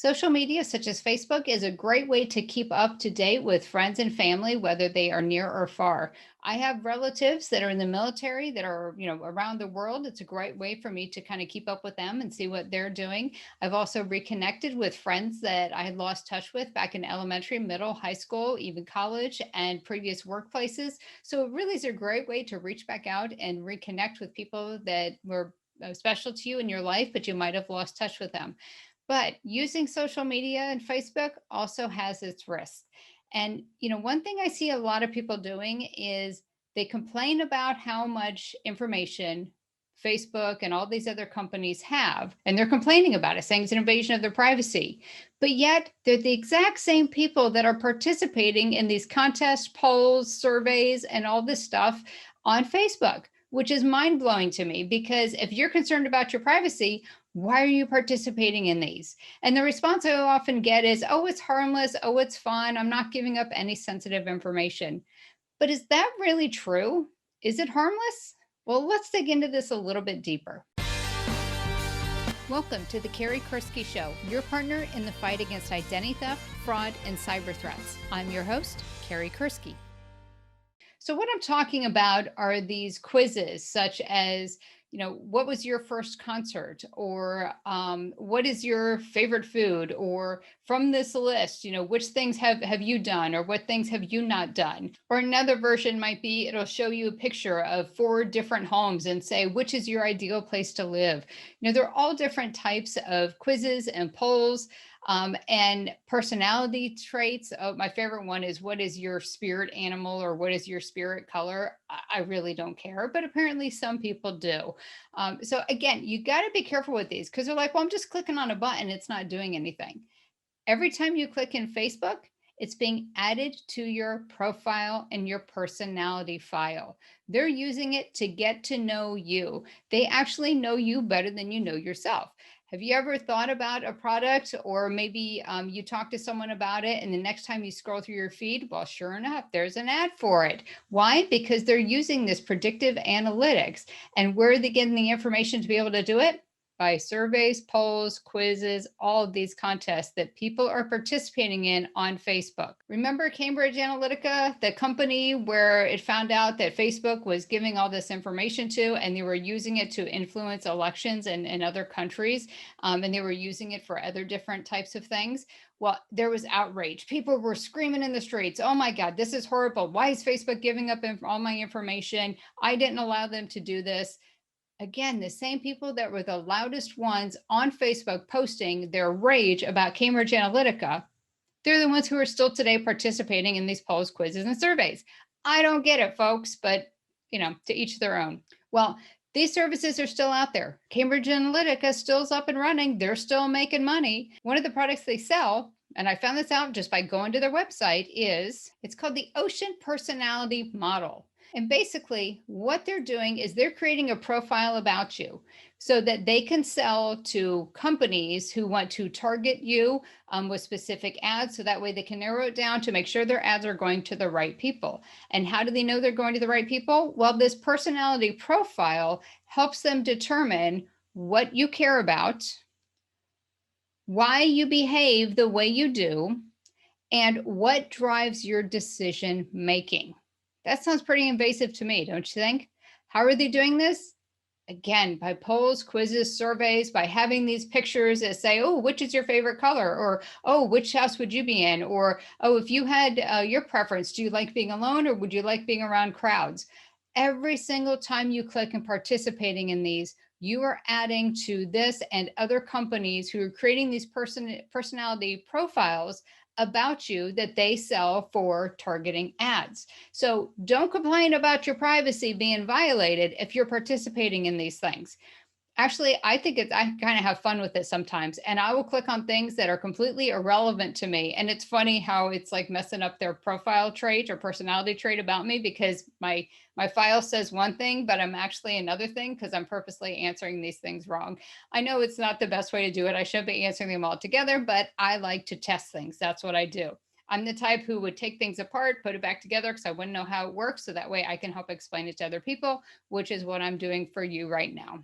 Social media such as Facebook is a great way to keep up to date with friends and family, whether they are near or far. I have relatives that are in the military that are, around the world. It's a great way for me to kind of keep up with them and see what they're doing. I've also reconnected with friends that I had lost touch with back in elementary, middle, high school, even college and previous workplaces. So it really is a great way to reach back out and reconnect with people that were special to you in your life, but you might have lost touch with them. But using social media and Facebook also has its risks. And, one thing I see a lot of people doing is they complain about how much information Facebook and all these other companies have, and they're complaining about it, saying it's an invasion of their privacy. But yet, they're the exact same people that are participating in these contests, polls, surveys, and all this stuff on Facebook, which is mind blowing to me because if you're concerned about your privacy, why are you participating in these? And the response I often get is, oh, it's harmless. Oh, it's fun. I'm not giving up any sensitive information. But is that really true? Is it harmless? Well, let's dig into this a little bit deeper. Welcome to the Carrie Kursky Show, your partner in the fight against identity theft, fraud, and cyber threats. I'm your host, Carrie Kursky. So what I'm talking about are these quizzes such as, what was your first concert, or what is your favorite food, or from this list, which things have you done, or what things have you not done? Or another version might be, it'll show you a picture of 4 different homes and say, which is your ideal place to live? They're all different types of quizzes and polls. And personality traits. Oh, my favorite one is, what is your spirit animal, or what is your spirit color? I really don't care, but apparently some people do. So again, you got to be careful with these because they're like, well, I'm just clicking on a button. It's not doing anything. Every time you click in Facebook, it's being added to your profile and your personality file. They're using it to get to know you. They actually know you better than you know yourself. Have you ever thought about a product, or maybe you talk to someone about it and the next time you scroll through your feed, well, sure enough, there's an ad for it. Why? Because they're using this predictive analytics. And where are they getting the information to be able to do it? By surveys, polls, quizzes, all of these contests that people are participating in on Facebook. Remember Cambridge Analytica, the company where it found out that Facebook was giving all this information to, and they were using it to influence elections in other countries, and they were using it for other different types of things? Well, there was outrage. People were screaming in the streets, oh my God, this is horrible. Why is Facebook giving up all my information? I didn't allow them to do this. Again, the same people that were the loudest ones on Facebook posting their rage about Cambridge Analytica, they're the ones who are still today participating in these polls, quizzes, and surveys. I don't get it, folks, but to each their own. Well, these services are still out there. Cambridge Analytica still is up and running. They're still making money. One of the products they sell, and I found this out just by going to their website, it's called the Ocean Personality Model. And basically what they're doing is they're creating a profile about you so that they can sell to companies who want to target you with specific ads. So that way they can narrow it down to make sure their ads are going to the right people. And how do they know they're going to the right people? Well, this personality profile helps them determine what you care about, why you behave the way you do, and what drives your decision making. That sounds pretty invasive to me, don't you think? How are they doing this? Again, by polls, quizzes, surveys, by having these pictures that say, oh, which is your favorite color? Or, oh, which house would you be in? Or, oh, if you had your preference, do you like being alone or would you like being around crowds? Every single time you click and participating in these, you are adding to this and other companies who are creating these personality profiles about you that they sell for targeting ads. So don't complain about your privacy being violated if you're participating in these things. Actually, I think I kind of have fun with it sometimes, and I will click on things that are completely irrelevant to me. And it's funny how it's like messing up their profile trait or personality trait about me, because my file says one thing, but I'm actually another thing because I'm purposely answering these things wrong. I know it's not the best way to do it. I should be answering them all together, but I like to test things. That's what I do. I'm the type who would take things apart, put it back together because I wouldn't know how it works. So that way I can help explain it to other people, which is what I'm doing for you right now.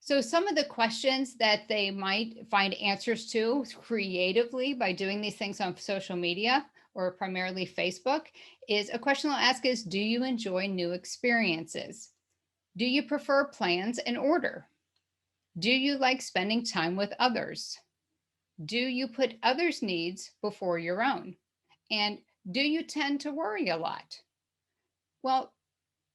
So some of the questions that they might find answers to creatively by doing these things on social media or primarily Facebook is a question they'll ask is, do you enjoy new experiences? Do you prefer plans and order? Do you like spending time with others? Do you put others' needs before your own? And do you tend to worry a lot? Well,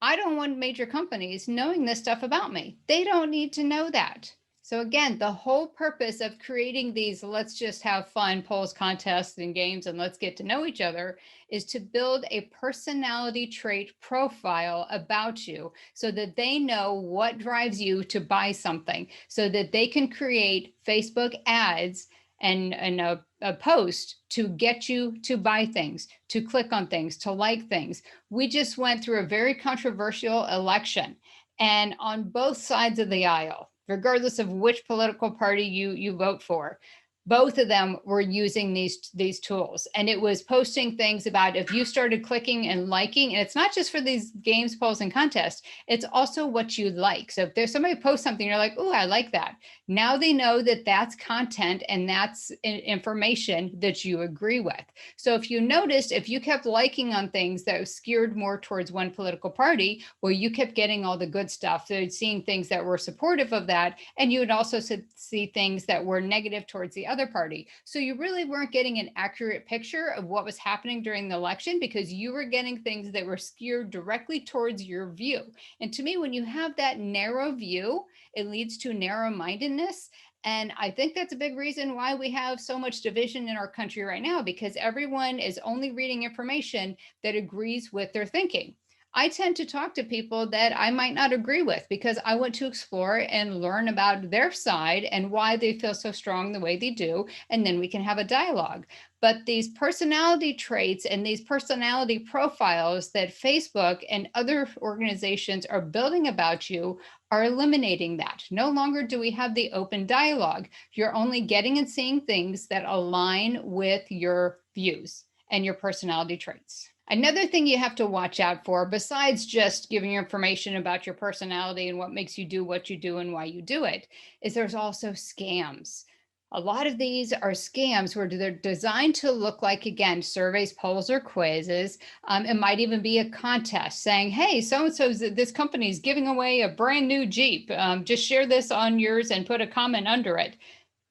I don't want major companies knowing this stuff about me. They don't need to know that. So again, the whole purpose of creating these let's just have fun polls, contests, and games and let's get to know each other is to build a personality trait profile about you so that they know what drives you to buy something, so that they can create Facebook ads and a post to get you to buy things, to click on things, to like things. We just went through a very controversial election, and on both sides of the aisle, regardless of which political party you vote for, both of them were using these tools, and it was posting things about if you started clicking and liking, and it's not just for these games, polls, and contests, it's also what you like. So if there's somebody posts something, you're like, oh, I like that. Now they know that that's content and that's information that you agree with. So if you noticed, if you kept liking on things that was skewed more towards one political party, well, you kept getting all the good stuff. So seeing things that were supportive of that, and you would also see things that were negative towards the other party. So you really weren't getting an accurate picture of what was happening during the election because you were getting things that were skewed directly towards your view. And to me, when you have that narrow view, it leads to narrow-mindedness. And I think that's a big reason why we have so much division in our country right now, because everyone is only reading information that agrees with their thinking. I tend to talk to people that I might not agree with because I want to explore and learn about their side and why they feel so strong the way they do. And then we can have a dialogue. But these personality traits and these personality profiles that Facebook and other organizations are building about you are eliminating that. No longer do we have the open dialogue. You're only getting and seeing things that align with your views and your personality traits. Another thing you have to watch out for, besides just giving you information about your personality and what makes you do what you do and why you do it, is there's also scams. A lot of these are scams where they're designed to look like, again, surveys, polls, or quizzes. It might even be a contest saying, hey, so-and-so, this company is giving away a brand new Jeep. Just share this on yours and put a comment under it.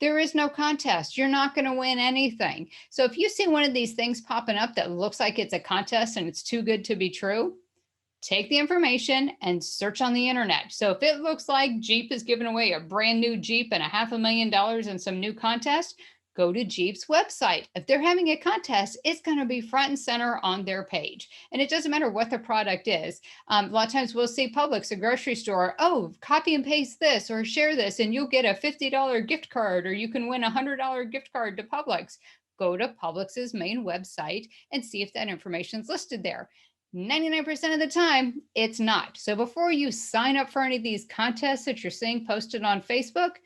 There is no contest. You're not going to win anything. So if you see one of these things popping up that looks like it's a contest and it's too good to be true, take the information and search on the internet. So if it looks like Jeep is giving away a brand new Jeep and $500,000 in some new contest, go to Jeep's website. If they're having a contest, it's going to be front and center on their page. And it doesn't matter what the product is. A lot of times we'll see Publix, a grocery store, oh, copy and paste this or share this and you'll get a $50 gift card, or you can win a $100 gift card to Publix. Go to Publix's main website and see if that information is listed there. 99% of the time, it's not. So before you sign up for any of these contests that you're seeing posted on Facebook,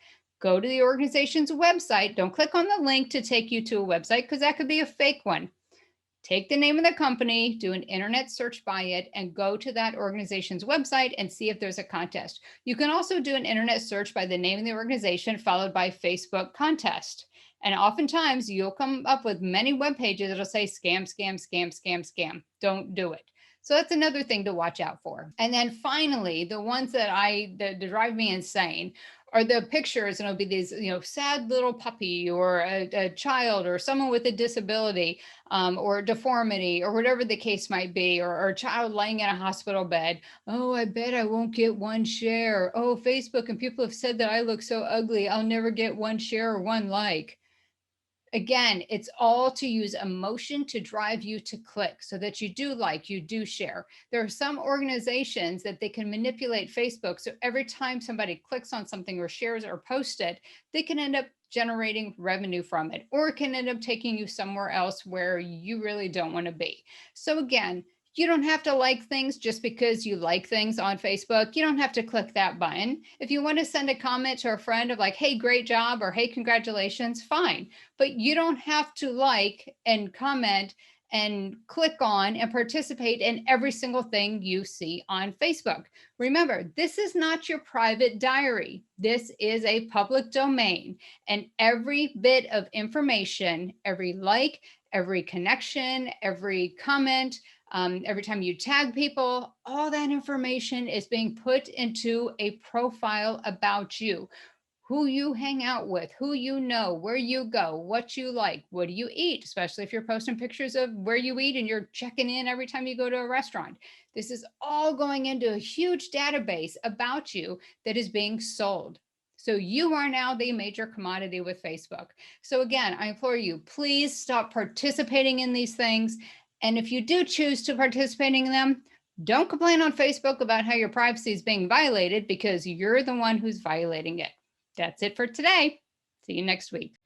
go to the organization's website. Don't click on the link to take you to a website because that could be a fake one. Take the name of the company, do an internet search by it, and go to that organization's website and see if there's a contest. You can also do an internet search by the name of the organization followed by Facebook contest. And oftentimes you'll come up with many web pages that'll say scam, scam, scam, scam, scam. Don't do it. So that's another thing to watch out for. And then finally, the ones that drive me insane are the pictures, and it'll be these, sad little puppy or a child or someone with a disability or deformity or whatever the case might be, or a child laying in a hospital bed. Oh, I bet I won't get one share. Oh, Facebook and people have said that I look so ugly. I'll never get one share or one like. Again, it's all to use emotion to drive you to click so that you do like, you do share. There are some organizations that they can manipulate Facebook. So every time somebody clicks on something or shares or posts it, they can end up generating revenue from it, or it can end up taking you somewhere else where you really don't want to be. So again, you don't have to like things just because you like things on Facebook. You don't have to click that button. If you want to send a comment to a friend of like, hey, great job, or hey, congratulations, fine. But you don't have to like and comment and click on and participate in every single thing you see on Facebook. Remember, this is not your private diary. This is a public domain, and every bit of information, every like, every connection, every comment, every time you tag people, all that information is being put into a profile about you, who you hang out with, who you know, where you go, what you like, what do you eat, especially if you're posting pictures of where you eat and you're checking in every time you go to a restaurant. This is all going into a huge database about you that is being sold. So you are now the major commodity with Facebook. So again, I implore you, please stop participating in these things. And if you do choose to participating in them, don't complain on Facebook about how your privacy is being violated, because you're the one who's violating it. That's it for today. See you next week.